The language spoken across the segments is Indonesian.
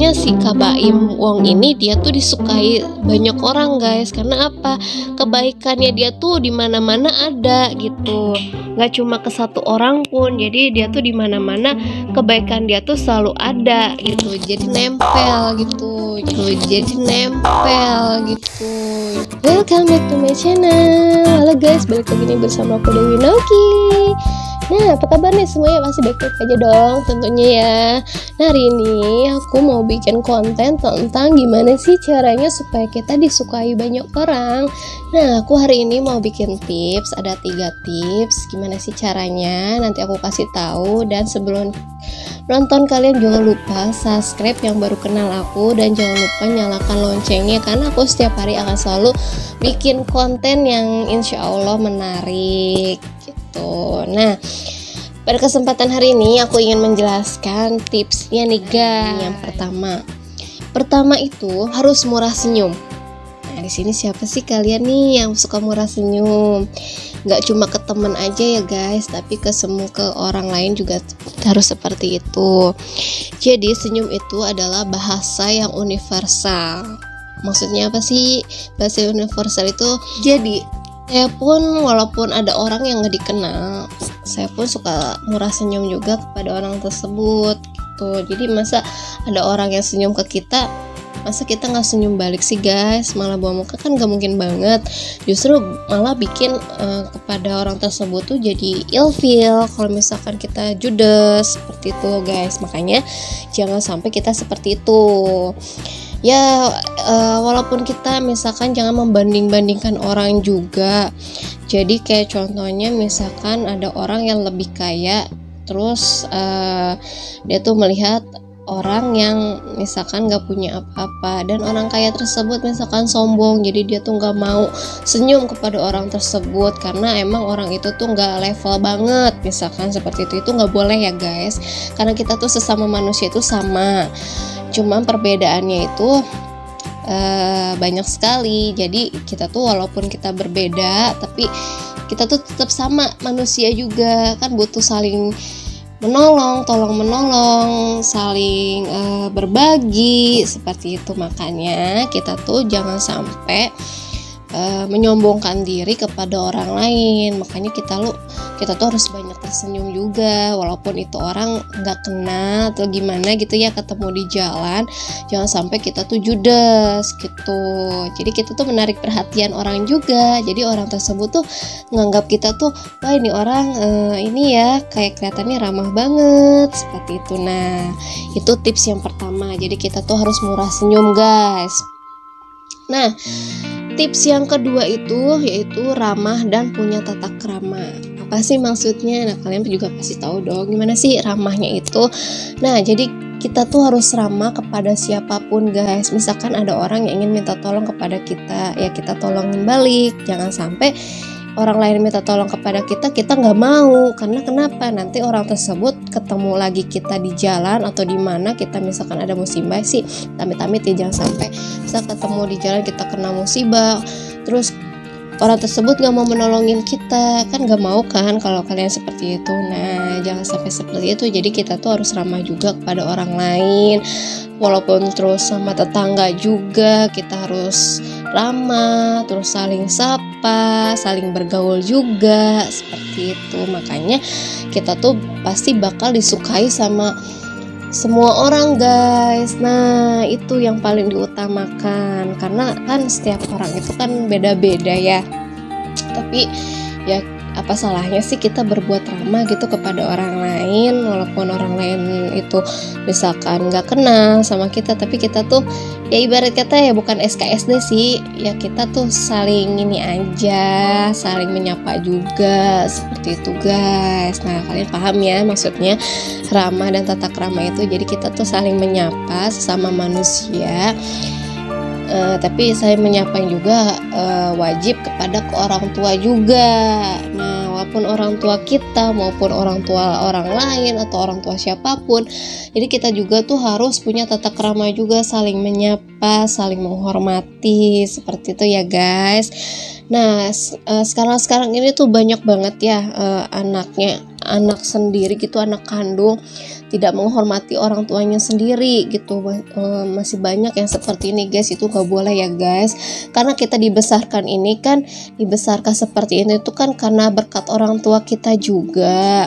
makanya si Kak Baim Wong ini dia tuh disukai banyak orang guys. Karena apa? Kebaikannya dia tuh di mana-mana ada gitu. Gak cuma ke satu orang pun. Jadi dia tuh di mana-mana kebaikan dia tuh selalu ada gitu. Jadi nempel gitu. Jadi nempel gitu. Welcome back to my channel. Halo guys, balik lagi nih bersama aku Dewi Nauki. Nah, apa kabar nih semuanya? Masih baik-baik aja dong tentunya ya. Nah, hari ini aku mau bikin konten tentang gimana sih caranya supaya kita disukai banyak orang. Nah, aku hari ini mau bikin tips, ada 3 tips. Gimana sih caranya? Nanti aku kasih tahu. Dan sebelum nonton, kalian jangan lupa subscribe yang baru kenal aku, dan jangan lupa nyalakan loncengnya, karena aku setiap hari akan selalu bikin konten yang insya Allah menarik gitu. Nah, pada kesempatan hari ini aku ingin menjelaskan tipsnya nih guys. Yang pertama itu harus murah senyum. Nah, di sini siapa sih kalian nih yang suka murah senyum? Nggak cuma ke temen aja ya guys, tapi ke orang lain juga harus seperti itu. Jadi senyum itu adalah bahasa yang universal. Maksudnya apa sih bahasa universal itu? Jadi saya pun walaupun ada orang yang nggak dikenal, saya pun suka murah senyum juga kepada orang tersebut gitu. Jadi masa ada orang yang senyum ke kita, masa kita nggak senyum balik sih guys, malah buang muka, kan nggak mungkin banget. Justru malah bikin kepada orang tersebut tuh jadi ilfeel kalau misalkan kita judes seperti itu guys. Makanya jangan sampai kita seperti itu ya. Walaupun kita misalkan jangan membanding-bandingkan orang juga. Jadi kayak contohnya misalkan ada orang yang lebih kaya, terus dia tuh melihat orang yang misalkan gak punya apa-apa, dan orang kaya tersebut misalkan sombong, jadi dia tuh gak mau senyum kepada orang tersebut karena emang orang itu tuh gak level banget, misalkan seperti itu gak boleh ya guys, karena kita tuh sesama manusia itu sama, cuma perbedaannya itu banyak sekali. Jadi kita tuh walaupun kita berbeda, tapi kita tuh tetap sama manusia juga, kan butuh saling menolong, tolong menolong, saling berbagi seperti itu. Makanya kita tuh jangan sampai menyombongkan diri kepada orang lain. Makanya kita tuh harus banyak tersenyum juga, walaupun itu orang nggak kenal atau gimana gitu ya, ketemu di jalan, jangan sampai kita tuh judes gitu. Jadi kita tuh menarik perhatian orang juga, jadi orang tersebut tuh nganggap kita tuh, wah ini orang ini ya kayak kelihatannya ramah banget seperti itu. Nah, itu tips yang pertama. Jadi kita tuh harus murah senyum guys. Nah, tips yang kedua itu yaitu ramah dan punya tata krama. Apa sih maksudnya? Nah, kalian juga pasti tahu dong gimana sih ramahnya itu. Nah, jadi kita tuh harus ramah kepada siapapun guys. Misalkan ada orang yang ingin minta tolong kepada kita, ya kita tolongin balik. Jangan sampai orang lain minta tolong kepada kita, kita nggak mau. Karena kenapa? Nanti orang tersebut ketemu lagi kita di jalan atau di mana kita misalkan ada musibah sih, amit-amit ya, jangan sampai bisa ketemu di jalan kita kena musibah, terus orang tersebut nggak mau menolongin kita, kan nggak mau kan kalau kalian seperti itu. Nah, jangan sampai seperti itu. Jadi kita tuh harus ramah juga kepada orang lain, walaupun terus sama tetangga juga kita harus ramah, terus saling sapa, saling bergaul juga seperti itu. Makanya kita tuh pasti bakal disukai sama semua orang guys. Nah, itu yang paling diutamakan, karena kan setiap orang itu kan beda-beda ya. Tapi ya apa salahnya sih kita berbuat ramah gitu kepada orang lain, walaupun orang lain itu misalkan gak kenal sama kita, tapi kita tuh ya ibarat kata ya bukan SKSD sih, ya kita tuh saling ini aja, saling menyapa juga seperti itu guys. Nah, kalian paham ya maksudnya ramah dan tata krama itu. Jadi kita tuh saling menyapa sesama manusia, tapi saya menyapa juga wajib kepada orang tua juga. Nah, walaupun orang tua kita maupun orang tua orang lain atau orang tua siapapun, jadi kita juga tuh harus punya tata krama juga, saling menyapa saling menghormati seperti itu ya guys. Nah sekarang ini tuh banyak banget ya anak sendiri gitu, anak kandung tidak menghormati orang tuanya sendiri gitu. Masih banyak yang seperti ini guys, itu gak boleh ya guys, karena kita dibesarkan seperti ini tuh kan karena berkat orang tua kita juga.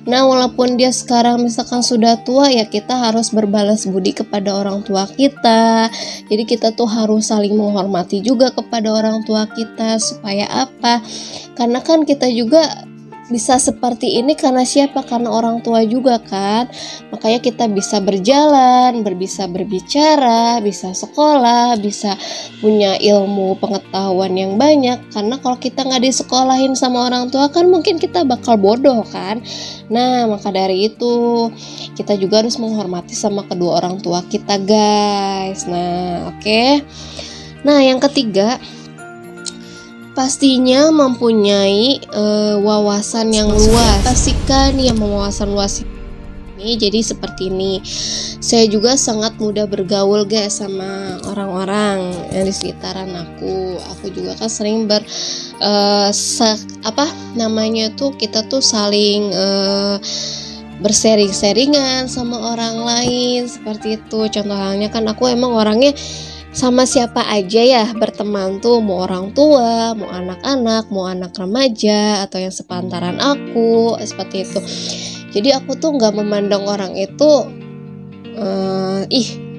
Nah walaupun dia sekarang misalkan sudah tua ya, kita harus berbalas budi kepada orang tua kita. Jadi kita tuh harus saling menghormati juga kepada orang tua kita. Supaya apa? Karena kan kita juga bisa seperti ini karena siapa? Karena orang tua juga kan. Makanya kita bisa berjalan, bisa berbicara, bisa sekolah, bisa punya ilmu pengetahuan yang banyak. Karena kalau kita nggak disekolahin sama orang tua kan mungkin kita bakal bodoh kan. Nah maka dari itu kita juga harus menghormati sama kedua orang tua kita guys. Nah oke. Nah yang ketiga, pastinya mempunyai wawasan yang luas. Pastikan yang wawasan luas ini. Jadi seperti ini, saya juga sangat mudah bergaul guys sama orang-orang yang di sekitaran aku. Aku juga kan sering kita tuh saling bersering-seringan sama orang lain seperti itu. Contoh halnya kan aku emang orangnya sama siapa aja ya berteman tuh, mau orang tua, mau anak-anak, mau anak remaja atau yang sepantaran aku seperti itu. Jadi aku tuh nggak memandang orang itu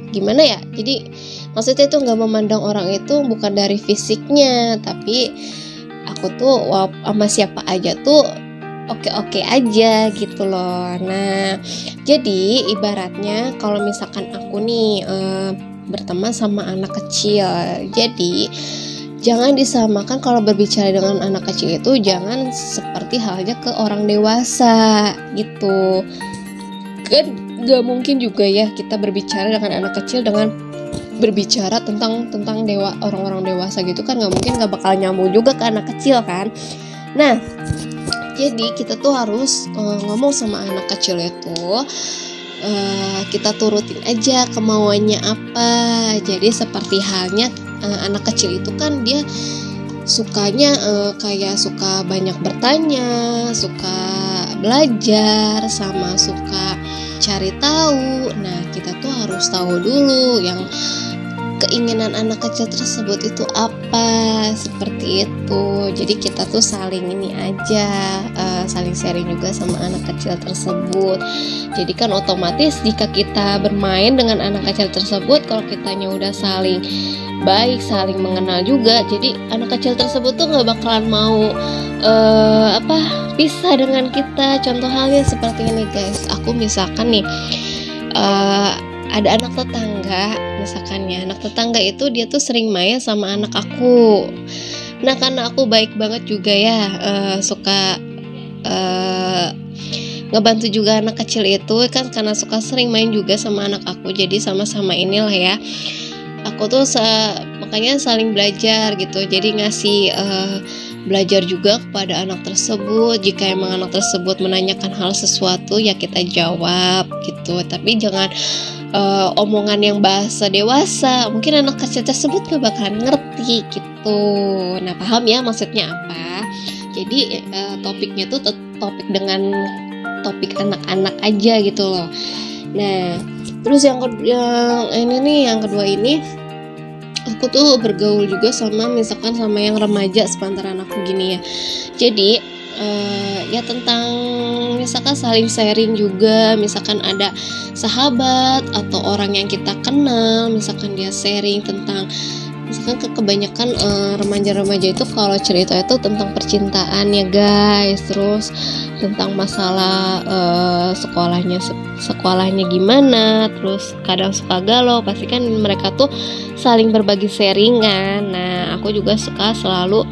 gimana ya, jadi maksudnya itu nggak memandang orang itu bukan dari fisiknya, tapi aku tuh sama siapa aja tuh oke-oke aja gitu loh. Nah jadi ibaratnya kalau misalkan aku nih berteman sama anak kecil, jadi jangan disamakan kalau berbicara dengan anak kecil itu, jangan seperti halnya ke orang dewasa gitu kan. Gak mungkin juga ya kita berbicara dengan anak kecil dengan berbicara tentang orang-orang dewasa gitu kan, gak mungkin, gak bakal nyambung juga ke anak kecil kan. Nah jadi kita tuh harus ngomong sama anak kecil itu kita turutin aja kemauannya apa. Jadi seperti halnya anak kecil itu kan dia sukanya kayak suka banyak bertanya, suka belajar, sama suka cari tahu. Nah kita tuh harus tahu dulu yang keinginan anak kecil tersebut itu apa, seperti itu. Jadi kita tuh saling ini aja, saling sharing juga sama anak kecil tersebut. Jadi kan otomatis jika kita bermain dengan anak kecil tersebut, kalau kitanya udah saling baik, saling mengenal juga, jadi anak kecil tersebut tuh nggak bakalan mau pisah dengan kita. Contoh halnya seperti ini guys, aku misalkan nih ada anak tetangga, misalkan ya, anak tetangga itu dia tuh sering main sama anak aku. Nah karena aku baik banget juga ya, suka ngebantu juga anak kecil itu kan, karena suka sering main juga sama anak aku, jadi sama-sama inilah ya, aku tuh makanya saling belajar gitu. Jadi ngasih belajar juga kepada anak tersebut. Jika emang anak tersebut menanyakan hal sesuatu ya kita jawab gitu, tapi jangan omongan yang bahasa dewasa, mungkin anak kecil tersebut gak bakalan ngerti gitu. Nah paham ya maksudnya apa? Jadi topiknya tuh topik dengan topik anak-anak aja gitu loh. Nah terus yang kedua ini, aku tuh bergaul juga sama misalkan sama yang remaja sepantaran aku gini ya. Jadi ya tentang misalkan saling sharing juga, misalkan ada sahabat atau orang yang kita kenal, misalkan dia sharing tentang, misalkan kebanyakan remaja-remaja itu kalau cerita itu tentang percintaan ya guys, terus tentang masalah sekolahnya gimana, terus kadang suka galau, pasti kan mereka tuh saling berbagi sharingan. Nah aku juga suka selalu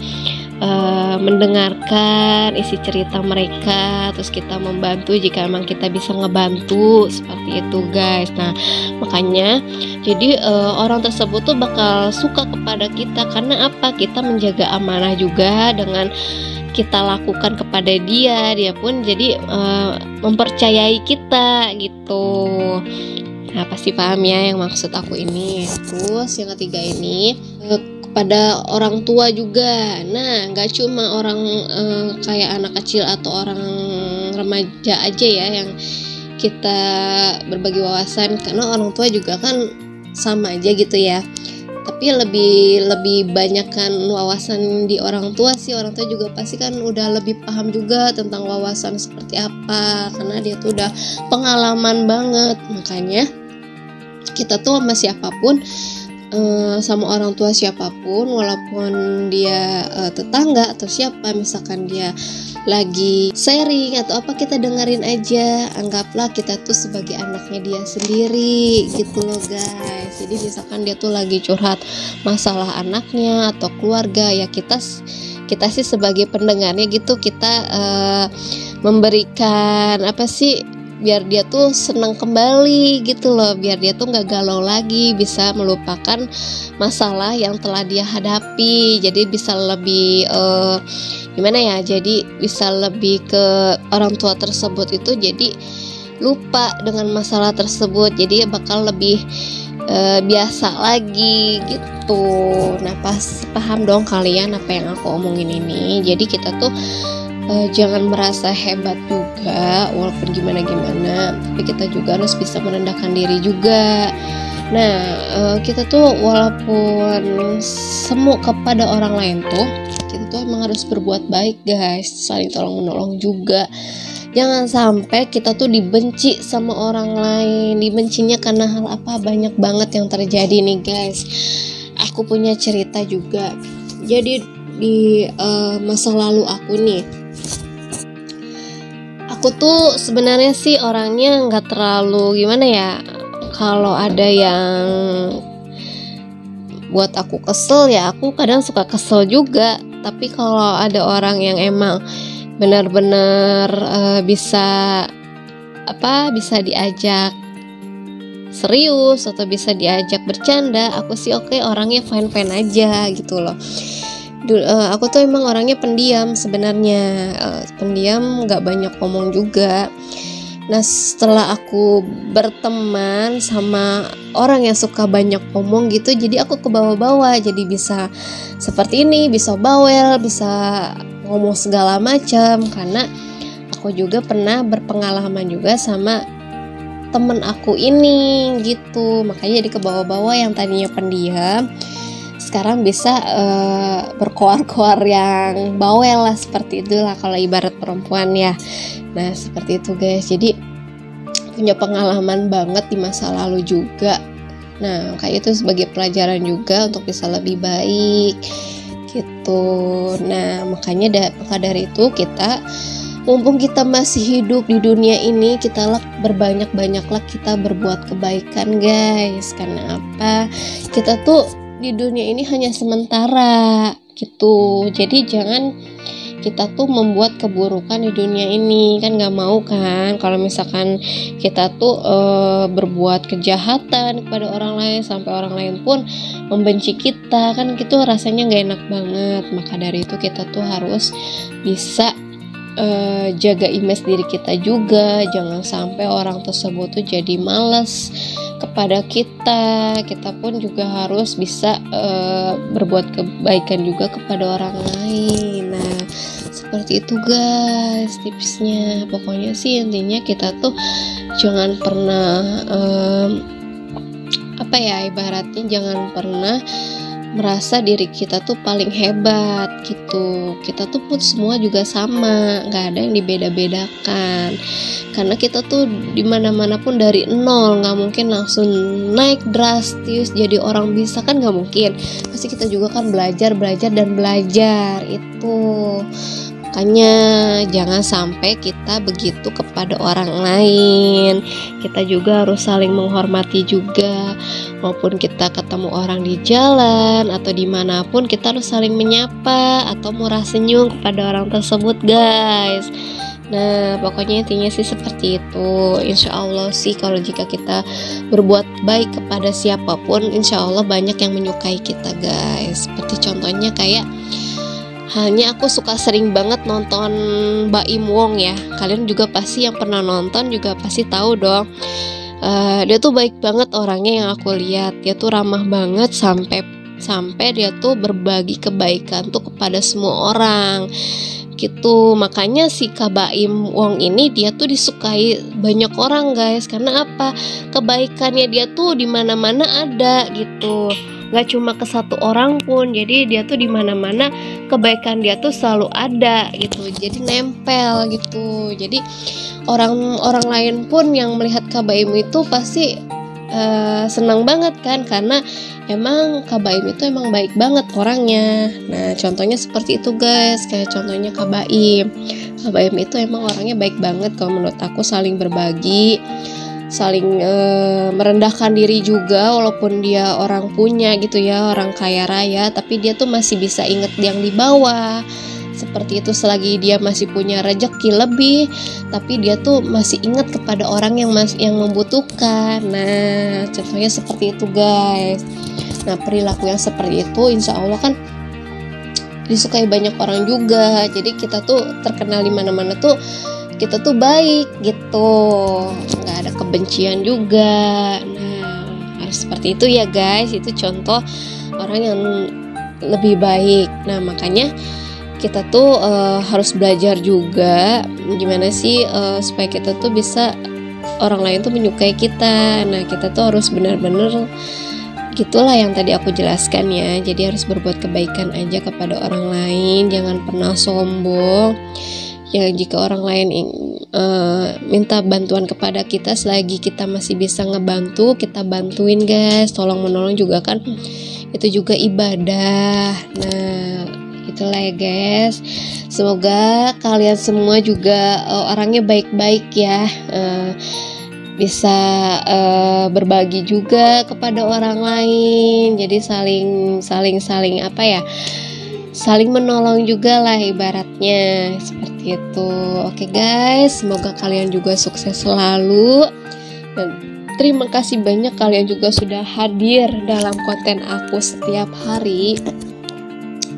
mendengarkan isi cerita mereka, terus kita membantu jika emang kita bisa ngebantu, seperti itu guys. Nah makanya jadi orang tersebut tuh bakal suka kepada kita, karena apa? Kita menjaga amanah juga dengan kita lakukan kepada dia pun jadi mempercayai kita gitu. Nah, pasti paham ya yang maksud aku ini. Terus yang ketiga ini kepada orang tua juga. Nah, nggak cuma orang kayak anak kecil atau orang remaja aja ya yang kita berbagi wawasan, karena orang tua juga kan sama aja gitu ya. Tapi lebih banyak kan wawasan di orang tua sih. Orang tua juga pasti kan udah lebih paham juga tentang wawasan seperti apa, karena dia tuh udah pengalaman banget. Makanya kita tuh sama siapapun, sama orang tua siapapun, walaupun dia tetangga atau siapa, misalkan dia lagi sharing atau apa, kita dengerin aja, anggaplah kita tuh sebagai anaknya dia sendiri gitu loh guys. Jadi misalkan dia tuh lagi curhat masalah anaknya atau keluarga, ya kita sih sebagai pendengarnya gitu, kita memberikan apa sih, biar dia tuh senang kembali gitu loh, biar dia tuh nggak galau lagi, bisa melupakan masalah yang telah dia hadapi. Jadi bisa lebih gimana ya, jadi bisa lebih ke orang tua tersebut itu jadi lupa dengan masalah tersebut, jadi bakal lebih biasa lagi gitu. Nah, paham dong kalian apa yang aku omongin ini. Jadi kita tuh jangan merasa hebat juga walaupun gimana-gimana, tapi kita juga harus bisa merendahkan diri juga. Nah, kita tuh walaupun semu kepada orang lain tuh, kita tuh emang harus berbuat baik guys, saling tolong menolong juga. Jangan sampai kita tuh dibenci sama orang lain. Dibencinya karena hal apa? Banyak banget yang terjadi nih guys. Aku punya cerita juga. Jadi di masa lalu aku nih, aku tuh sebenarnya sih orangnya nggak terlalu gimana ya, kalau ada yang buat aku kesel ya aku kadang suka kesel juga. Tapi kalau ada orang yang emang benar-benar bisa diajak serius atau bisa diajak bercanda, aku sih oke, orangnya fine-fine aja gitu loh. Aku tuh emang orangnya pendiam sebenarnya, pendiam, nggak banyak ngomong juga. Nah, setelah aku berteman sama orang yang suka banyak ngomong gitu, jadi aku ke bawah-bawah, jadi bisa seperti ini, bisa bawel, bisa ngomong segala macam. Karena aku juga pernah berpengalaman juga sama temen aku ini gitu, makanya jadi ke bawah-bawah. Yang tadinya pendiam sekarang bisa berkoar-koar yang bawel lah, seperti itulah kalau ibarat perempuan ya. Nah, seperti itu guys. Jadi punya pengalaman banget di masa lalu juga. Nah, kayak itu sebagai pelajaran juga untuk bisa lebih baik gitu. Nah, makanya maka dari itu kita, mumpung kita masih hidup di dunia ini, kita berbanyak-banyaklah kita berbuat kebaikan guys. Karena apa? Kita tuh di dunia ini hanya sementara gitu. Jadi jangan kita tuh membuat keburukan di dunia ini, kan nggak mau kan kalau misalkan kita tuh berbuat kejahatan kepada orang lain sampai orang lain pun membenci kita, kan gitu rasanya nggak enak banget. Maka dari itu kita tuh harus bisa jaga image diri kita juga, jangan sampai orang tersebut tuh jadi malas kepada kita. Kita pun juga harus bisa berbuat kebaikan juga kepada orang lain. Nah, seperti itu guys tipsnya. Pokoknya sih intinya kita tuh jangan pernah ibaratnya jangan pernah merasa diri kita tuh paling hebat gitu. Kita tuh pun semua juga sama, nggak ada yang dibeda-bedakan. Karena kita tuh dimana-mana pun dari nol, nggak mungkin langsung naik drastis jadi orang bisa, kan nggak mungkin. Pasti kita juga kan belajar itu. Makanya jangan sampai kita begitu kepada orang lain. Kita juga harus saling menghormati juga. Maupun kita ketemu orang di jalan atau dimanapun, kita harus saling menyapa atau murah senyum kepada orang tersebut guys. Nah, pokoknya intinya sih seperti itu. Insya Allah sih kalau jika kita berbuat baik kepada siapapun, insya Allah banyak yang menyukai kita guys. Seperti contohnya kayak halnya aku suka sering banget nonton Baim Wong ya. Kalian juga pasti yang pernah nonton juga pasti tahu dong. Dia tuh baik banget orangnya yang aku lihat. Dia tuh ramah banget sampai dia tuh berbagi kebaikan tuh kepada semua orang gitu. Makanya si Kak Baim Wong ini dia tuh disukai banyak orang guys. Karena apa? Kebaikannya dia tuh di mana-mana ada gitu. Gak cuma ke satu orang pun. Jadi dia tuh di mana-mana kebaikan dia tuh selalu ada gitu. Jadi nempel gitu. Jadi orang lain pun yang melihat Kak Baim itu pasti senang banget kan, karena emang Kak Baim itu emang baik banget orangnya. Nah contohnya seperti itu guys, kayak contohnya Kak Baim. Kak Baim itu emang orangnya baik banget kalau menurut aku, saling berbagi, saling merendahkan diri juga, walaupun dia orang punya gitu ya, orang kaya raya, tapi dia tuh masih bisa inget yang di bawah. Seperti itu, selagi dia masih punya rezeki lebih, tapi dia tuh masih ingat kepada orang yang membutuhkan. Nah, contohnya seperti itu guys. Nah, perilaku yang seperti itu insya Allah kan disukai banyak orang juga. Jadi kita tuh terkenal di mana-mana tuh kita tuh baik gitu, nggak ada kebencian juga. Nah, harus seperti itu ya guys. Itu contoh orang yang lebih baik. Nah, makanya kita tuh harus belajar juga gimana sih supaya kita tuh bisa orang lain tuh menyukai kita. Nah kita tuh harus benar-benar gitulah yang tadi aku jelaskan ya. Jadi harus berbuat kebaikan aja kepada orang lain, jangan pernah sombong. Ya jika orang lain minta bantuan kepada kita, selagi kita masih bisa ngebantu, kita bantuin guys. Tolong menolong juga kan itu juga ibadah. Nah itulah ya guys, semoga kalian semua juga orangnya baik-baik ya, bisa berbagi juga kepada orang lain. Jadi saling apa ya, saling menolong juga lah ibaratnya seperti itu. Oke guys, semoga kalian juga sukses selalu, dan terima kasih banyak kalian juga sudah hadir dalam konten aku setiap hari.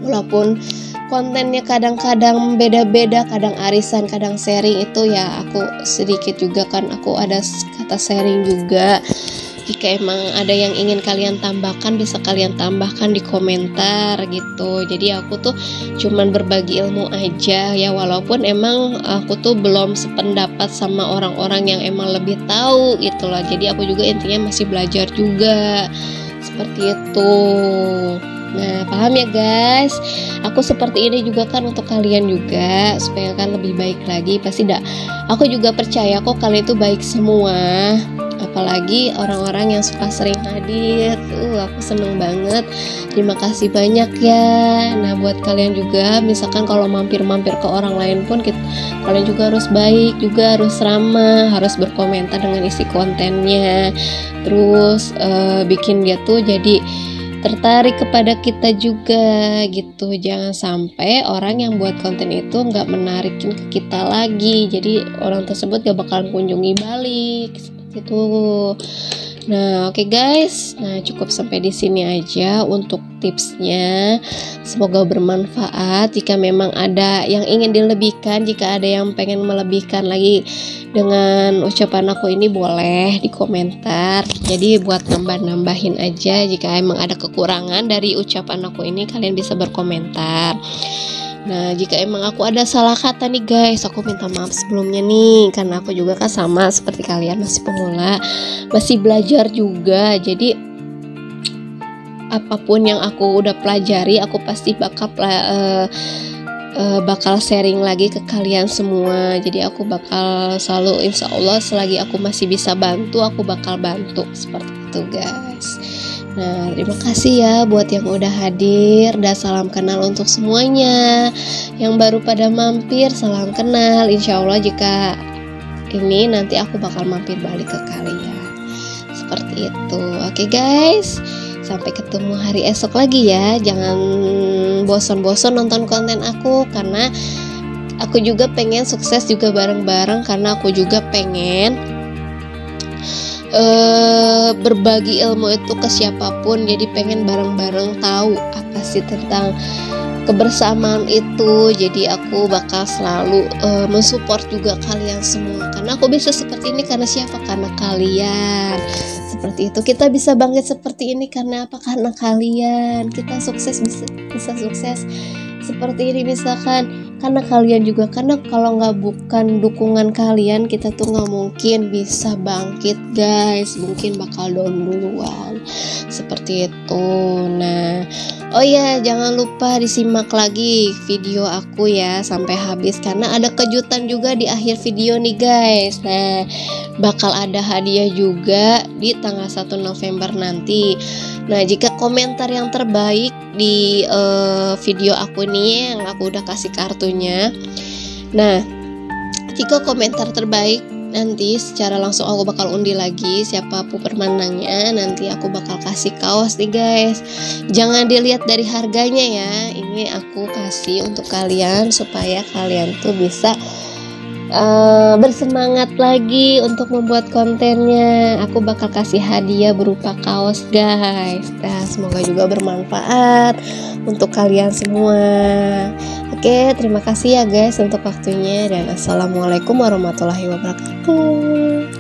Walaupun kontennya kadang-kadang beda-beda, kadang arisan, kadang sharing, itu ya aku sedikit juga kan aku ada kata sharing juga. Jika emang ada yang ingin kalian tambahkan, bisa kalian tambahkan di komentar gitu. Jadi aku tuh cuman berbagi ilmu aja ya, walaupun emang aku tuh belum sependapat sama orang-orang yang emang lebih tahu gitu loh. Jadi aku juga intinya masih belajar juga seperti itu. Nah paham ya guys, aku seperti ini juga kan untuk kalian juga, supaya kan lebih baik lagi. Pasti aku juga percaya kok kalian itu baik semua, apalagi orang-orang yang suka sering hadir. Aku seneng banget, terima kasih banyak ya. Nah buat kalian juga, misalkan kalau mampir-mampir ke orang lain pun kalian juga harus baik, juga harus ramah, harus berkomentar dengan isi kontennya, terus bikin dia tuh jadi tertarik kepada kita juga gitu. Jangan sampai orang yang buat konten itu nggak menarikin ke kita lagi, jadi orang tersebut gak bakalan kunjungi balik seperti itu. Nah oke guys, nah cukup sampai di sini aja untuk tipsnya. Semoga bermanfaat. Jika memang ada yang ingin dilebihkan, jika ada yang pengen melebihkan lagi dengan ucapan aku ini, boleh di komentar. Jadi buat nambah-nambahin aja. Jika emang ada kekurangan dari ucapan aku ini, kalian bisa berkomentar. Nah jika emang aku ada salah kata nih guys, aku minta maaf sebelumnya nih, karena aku juga kan sama seperti kalian, masih pemula, masih belajar juga. Jadi apapun yang aku udah pelajari, aku pasti bakal sharing lagi ke kalian semua. Jadi aku bakal selalu, insya Allah selagi aku masih bisa bantu, aku bakal bantu seperti itu guys. Nah terima kasih ya buat yang udah hadir, dan salam kenal untuk semuanya. Yang baru pada mampir, salam kenal. Insya Allah jika ini nanti aku bakal mampir balik ke kalian seperti itu. Oke guys, sampai ketemu hari esok lagi ya. Jangan bosan-bosan nonton konten aku, karena aku juga pengen sukses juga bareng-bareng, karena aku juga pengen berbagi ilmu itu ke siapapun. Jadi pengen bareng-bareng tahu apa sih tentang kebersamaan itu. Jadi aku bakal selalu mensupport juga kalian semua, karena aku bisa seperti ini karena siapa? Karena kalian. Seperti itu, kita bisa bangkit seperti ini karena apa? Karena kalian. Kita sukses bisa sukses seperti ini misalkan karena kalian juga, karena kalau nggak bukan dukungan kalian, kita tuh nggak mungkin bisa bangkit guys, mungkin bakal down duluan seperti itu. Nah, oh ya, jangan lupa disimak lagi video aku ya sampai habis, karena ada kejutan juga di akhir video nih guys. Nah, bakal ada hadiah juga di tanggal 1 November nanti. Nah, jika komentar yang terbaik di video aku nih yang aku udah kasih kartunya, nah jika komentar terbaik nanti secara langsung aku bakal undi lagi siapa pemenangnya. Nanti aku bakal kasih kaos nih guys. Jangan dilihat dari harganya ya, ini aku kasih untuk kalian supaya kalian tuh bisa bersemangat lagi untuk membuat kontennya. Aku bakal kasih hadiah berupa kaos guys. Nah, semoga juga bermanfaat untuk kalian semua. Oke, terima kasih ya guys untuk waktunya, dan assalamualaikum warahmatullahi wabarakatuh.